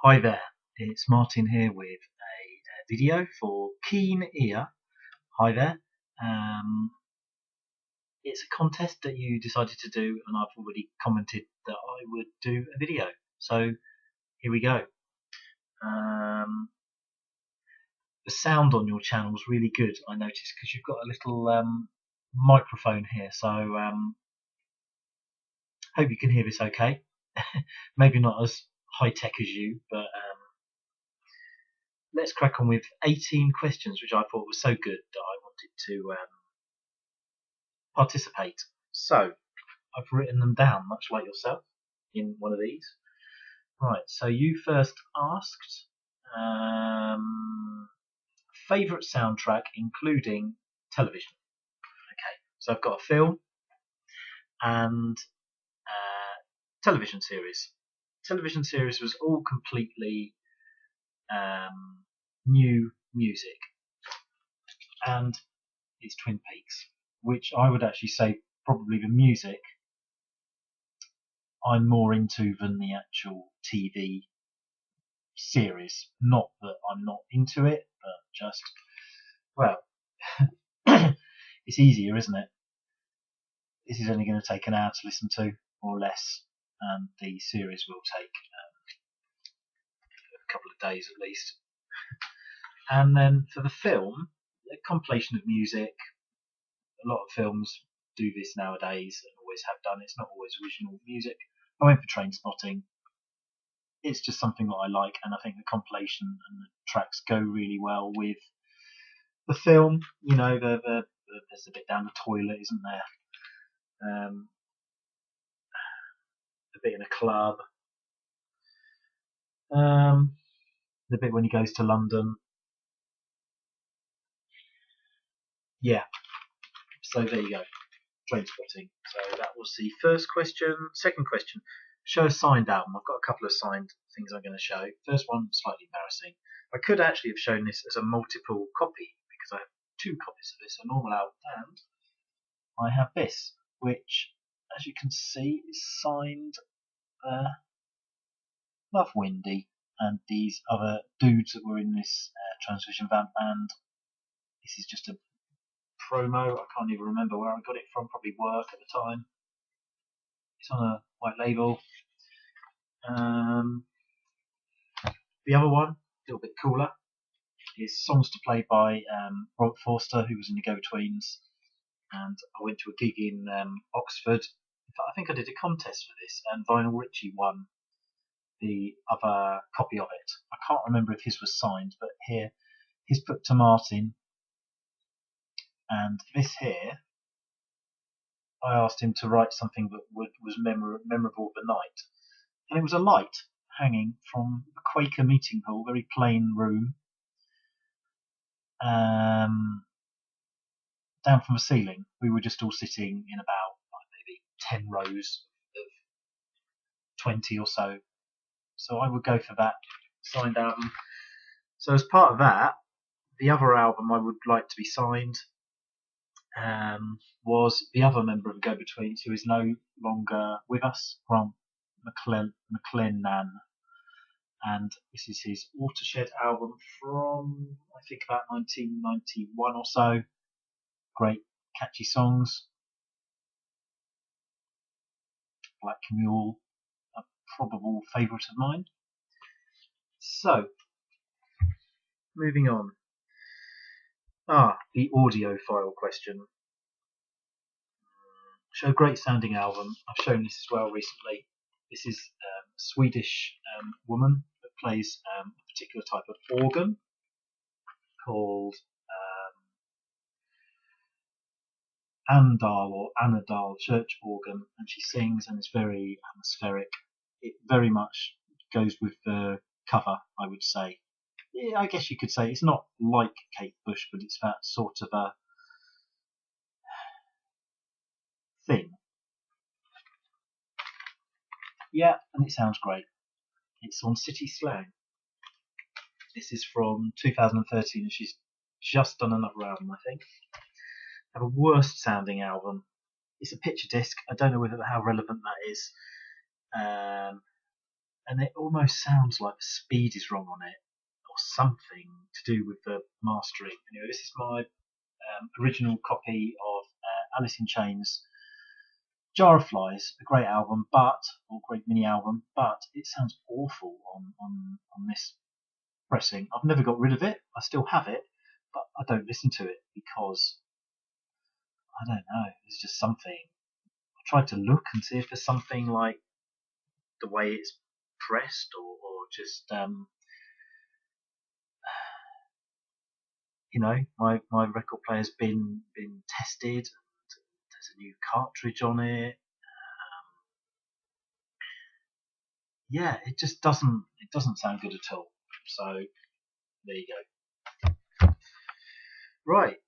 Hi there, it's Martin here with a video for Keen Ear. Hi there. Um, it's a contest that you decided to do, and I've already commented that I would do a video. So here we go. Um, the sound on your channel is really good, I noticed, because you've got a little microphone here. So hope you can hear this okay. Maybe not as high tech as you, but let's crack on with 18 questions, which I thought were so good that I wanted to participate. So I've written them down, much like yourself, in one of these. Right, so you first asked favourite soundtrack including television. Okay, so I've got a film and television series. Television series was all completely new music, and it's Twin Peaks, which I would actually say probably the music I'm more into than the actual TV series. Not that I'm not into it, but just, well, it's easier, isn't it? This is only going to take an hour to listen to, or less, and the series will take a couple of days at least. And then for the film, a compilation of music. A lot of films do this nowadays and always have done. It's not always original music. I went for Trainspotting. It's just something that I like, and I think the compilation and the tracks go really well with the film. You know, there's a bit down the toilet, isn't there? A bit in a club. The bit when he goes to London. Yeah. So there you go. Trainspotting. So that was the first question. Second question. Show a signed album. I've got a couple of signed things I'm going to show. First one, slightly embarrassing. I could actually have shown this as a multiple copy because I have two copies of this, a normal album, and I have this, which, as you can see, is signed Love Windy and these other dudes that were in this Transvision Vamp band. This is just a promo. I can't even remember where I got it from, probably work at the time. It's on a white label. The other one, a little bit cooler, is Songs to Play by Robert Forster, who was in the Go-Betweens. And I went to a gig in Oxford. In fact, I think I did a contest for this, and Vinyl Richie won the other copy of it. I can't remember if his was signed, but here, he's put to Martin. And this here, I asked him to write something that was memorable of the night. And it was a light hanging from a Quaker meeting hall, very plain room, down from the ceiling. We were just all sitting in about maybe 10 rows of 20 or so. So I would go for that signed album. So as part of that, the other album I would like to be signed was the other member of the Go-Betweens, who is no longer with us, Grant McLennan. And this is his Watershed album from, I think, about 1991 or so. Great catchy songs. Black Mule, a probable favourite of mine. So, moving on. The audiophile question. Show a great sounding album. I've shown this as well recently. This is a Swedish woman that plays a particular type of organ called Andal or Anadal church organ, and she sings and it's very atmospheric. It very much goes with the cover, I would say. Yeah, I guess you could say it's not like Kate Bush, but it's that sort of a thing. Yeah, and it sounds great. It's on City Slang. This is from 2013, and she's just done another album, I think. Have a worst sounding album. It's a picture disc. I don't know how relevant that is. and it almost sounds like the speed is wrong on it, or something to do with the mastering. Anyway, this is my original copy of Alice in Chains' Jar of Flies, a great album, or great mini album, but it sounds awful on this pressing. I've never got rid of it. I still have it, but I don't listen to it because I don't know. There's just something. I tried to look and see if there's something like the way it's pressed, or just my record player's been tested. There's a new cartridge on it. Yeah, it just doesn't sound good at all. So there you go. Right.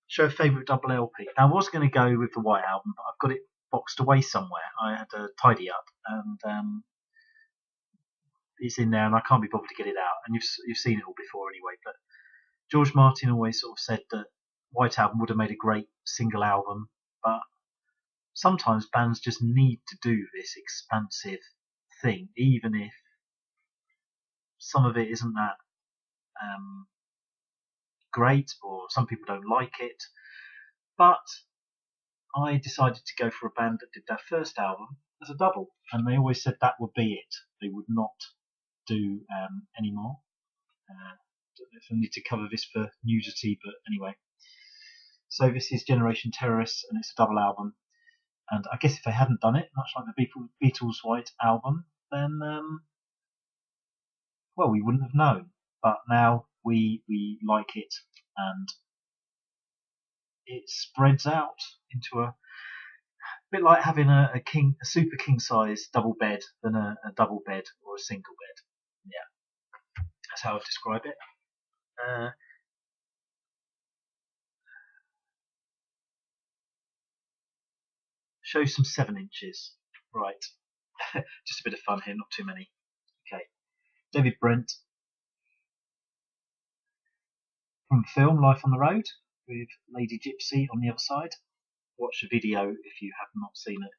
Show a favourite double LP. Now, I was going to go with the White Album, but I've got it boxed away somewhere. I had to tidy up, and it's in there, and I can't be bothered to get it out. And you've seen it all before anyway. But George Martin always sort of said that White Album would have made a great single album, but sometimes bands just need to do this expansive thing, even if some of it isn't that great, or some people don't like it. But I decided to go for a band that did their first album as a double, and they always said that would be it. They would not do any more. Don't know if I need to cover this for nudity, but anyway. So this is Generation Terrorists, and it's a double album. And I guess if they hadn't done it, much like the Beatles' White Album, then well, we wouldn't have known. But now we like it, and it spreads out into a bit like having a super king size double bed than a double bed or a single bed. Yeah, that's how I describe it. Show some 7-inches. Right. Just a bit of fun here, not too many. Okay. David Brent from the film Life on the Road with Lady Gypsy on the other side. Watch the video if you have not seen it.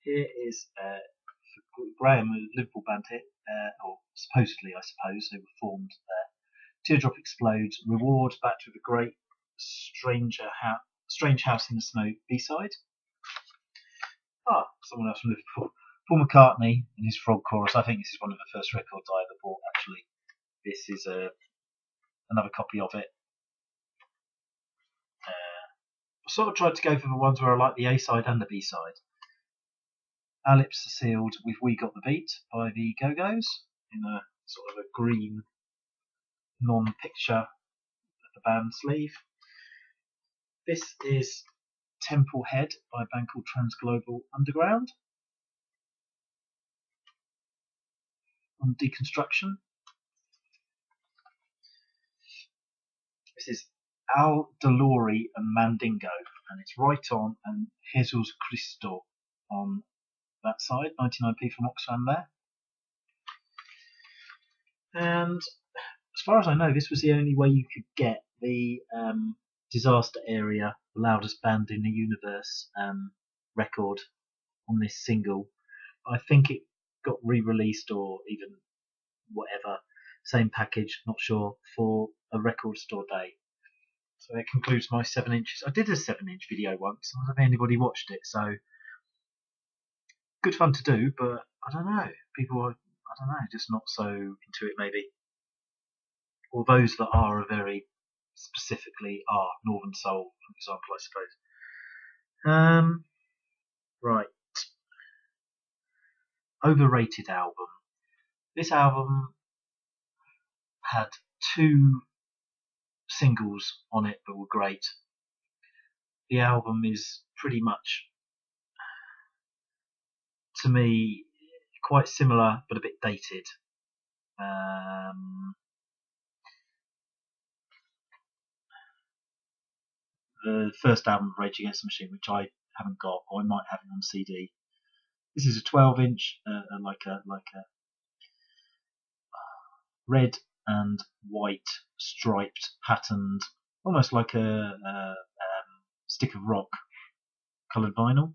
Here is Graham, a Liverpool band here, or supposedly, I suppose, they were formed there. Teardrop Explodes, Reward, back with a great Strange House in the Snow B-side. Someone else from Liverpool. Paul McCartney and his Frog Chorus. I think this is one of the first records I ever bought, actually. This is another copy of it. I sort of tried to go for the ones where I like the A-side and the B-side. Our Lips Are Sealed with We Got the Beat by the Go-Go's in a sort of a green non-picture of the band sleeve. This is Temple Head by a band called Transglobal Underground on Deconstruction. This is Al Delori and Mandingo, and it's Right On and Jesus Cristo on that side, 99p from Oxfam there. And as far as I know, this was the only way you could get the Disaster Area, the loudest band in the universe record on this single. I think it got re-released or even whatever, same package, not sure, for a record store day. So that concludes my 7-inches. I did a 7-inch video once. I don't know if anybody watched it, so good fun to do, but I don't know. People are, I don't know, just not so into it maybe. Or those that are very specifically are Northern Soul, for example, I suppose. Right. Overrated album. This album had 2 singles on it that were great. The album is pretty much, to me, quite similar but a bit dated. The first album of Rage Against the Machine, which I haven't got, or I might have it on CD. This is a 12-inch, like a red and white striped patterned, almost like a stick of rock coloured vinyl.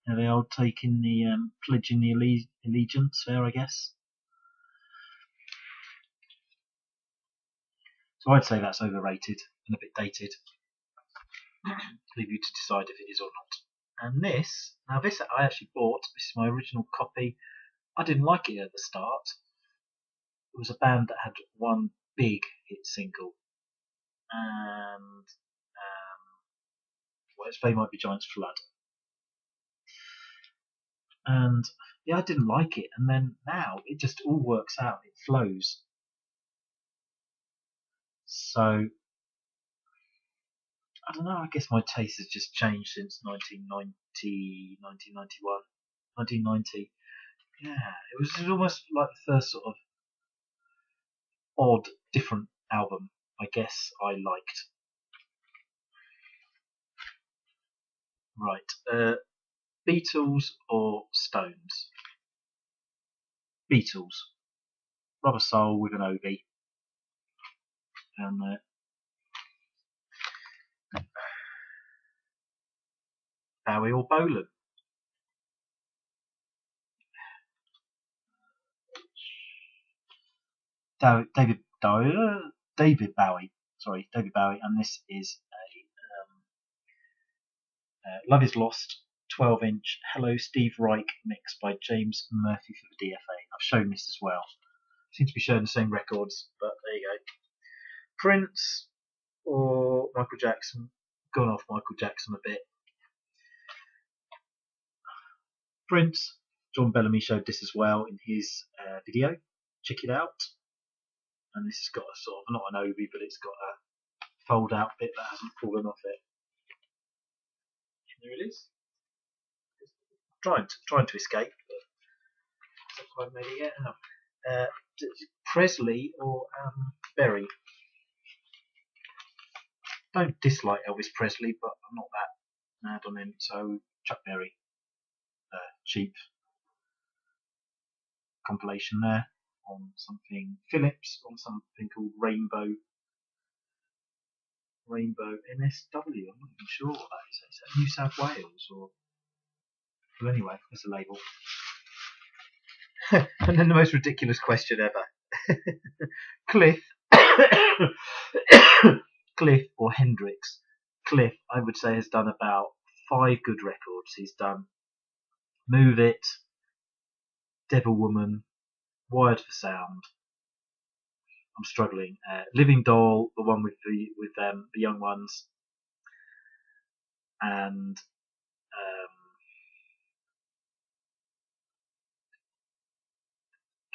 There they are, taking the pledging the allegiance there, I guess. So I'd say that's overrated and a bit dated. Leave you to decide if it is or not. And this I actually bought. This is my original copy. I didn't like it at the start. It was a band that had one big hit single, and its play might be Giant's Flood. And yeah, I didn't like it, and then now it just all works out. It flows. So I don't know. I guess my taste has just changed since 1990, 1991, 1990. Yeah, it was almost like the first sort of odd, different album I guess I liked. Right, Beatles or Stones? Beatles. Rubber Soul with an Obi. And Bowie or Bolan? David Bowie. Sorry, David Bowie, and this is a Love Is Lost 12-inch Hello Steve Reich mix by James Murphy for the DFA. I've shown this as well. Seem to be showing the same records, but there you go. Prince or Michael Jackson? Gone off Michael Jackson a bit. Prince. John Bellamy showed this as well in his video. Check it out. And this has got a sort of, not an Obi, but it's got a fold out bit that hasn't fallen off it. There it is. Trying to escape, but not quite made it yet. Presley or Berry? Don't dislike Elvis Presley, but I'm not that mad on him, so Chuck Berry. Cheap compilation there on something Philips, on something called Rainbow NSW. I'm not even sure what that is. Is that New South Wales or? Well, anyway, it's a label. And then the most ridiculous question ever: Cliff, Cliff or Hendrix? Cliff, I would say, has done about 5 good records. He's done Move It, Devil Woman, Wired for Sound. I'm struggling. Living Doll, the one with the young ones, and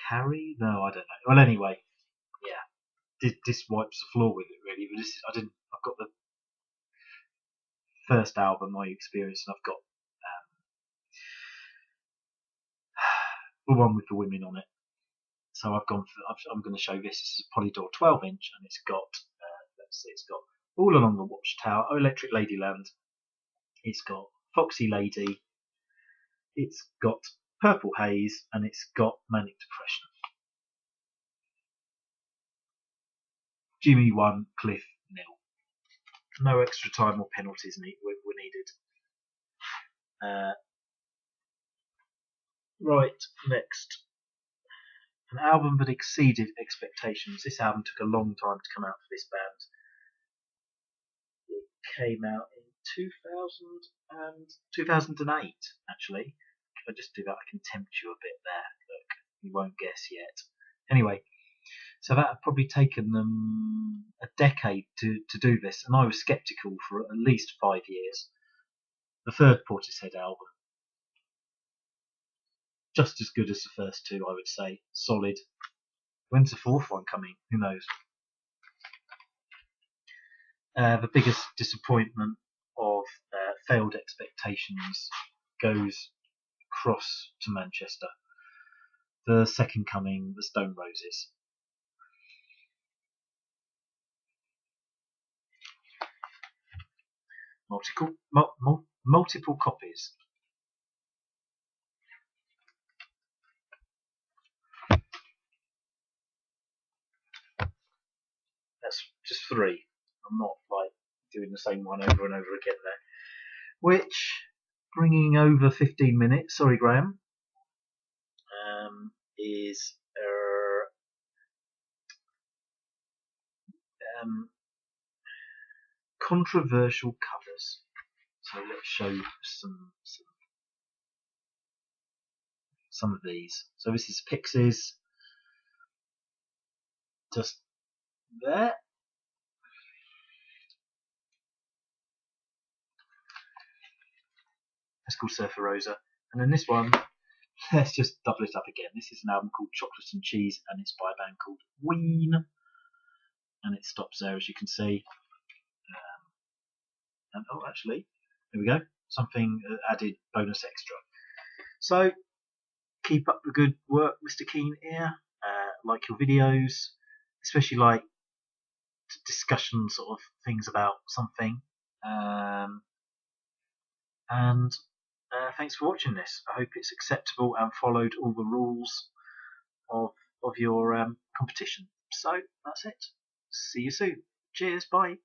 Carrie? No, I don't know. Well, anyway, yeah, this wipes the floor with it really. But I've got the first album I experienced, and I've got the one with the women on it. So I'm going to show this. This is a Polydor 12-inch, and it's got it's got All Along the Watchtower, Oh Electric Ladyland. It's got Foxy Lady. It's got Purple Haze, and it's got Manic Depression. Jimmy 1, Cliff 0. No extra time or penalties were needed. Right, next. An album that exceeded expectations. This album took a long time to come out for this band. It came out in 2008, actually. If I just do that, I can tempt you a bit there. Look, you won't guess yet. Anyway, so that had probably taken them a decade to do this, and I was sceptical for at least 5 years. The third Portishead album, just as good as the first two, I would say. Solid. When's the fourth one coming? Who knows? The biggest disappointment of failed expectations goes across to Manchester. The second coming, the Stone Roses. Multiple copies. That's just 3. I'm not like doing the same one over and over again there. Which bringing over 15 minutes. Sorry, Graham. Is controversial covers. So let's show some of these. So this is Pixies, just there. It's called Surfer Rosa, and then this one, let's just double it up again. This is an album called Chocolate and Cheese, and it's by a band called Ween, and it stops there, as you can see. And oh, actually, there we go. Something added bonus extra. So keep up the good work, Mr. Keen here. Like your videos, especially like discussion sort of things about something. And thanks for watching this. I hope it's acceptable and followed all the rules of your competition. So that's it. See you soon. Cheers. Bye.